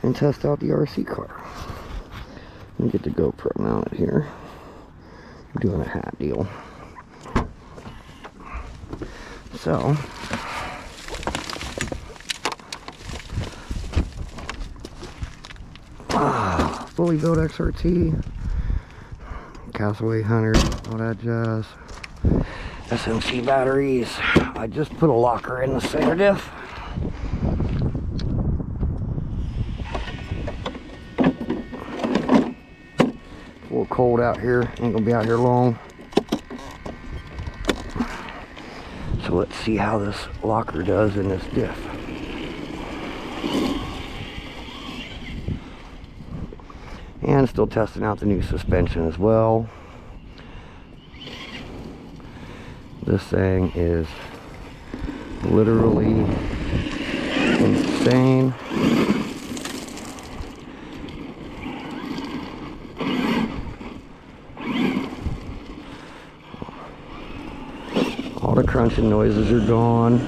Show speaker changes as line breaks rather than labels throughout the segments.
and test out the RC car. Let me get the GoPro mounted here. I'm doing a hat deal. So, fully built XRT, Castle 800, all that jazz. SMC batteries. I just put a locker in the center diff. A little cold out here, ain't gonna be out here long. So let's see how this locker does in this diff. And still testing out the new suspension as well. This thing is literally insane. All the crunching noises are gone.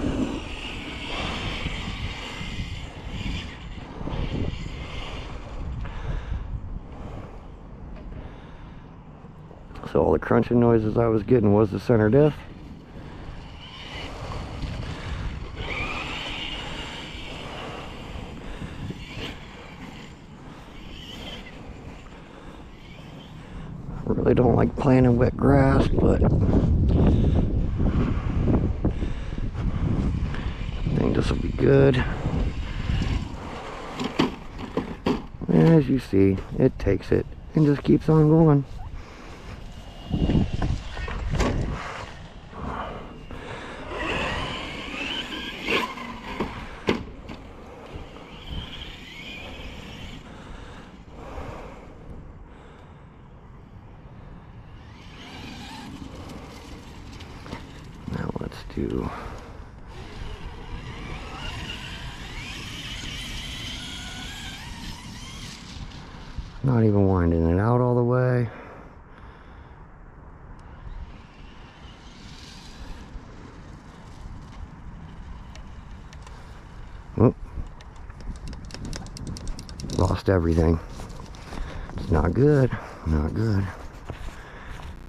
So all the crunching noises I was getting was the center diff. I really don't like playing in wet grass, but I think this will be good. And as you see, it takes it and just keeps on going. Now let's do not even winding it out all the way. Oh, lost everything. It's not good, not good.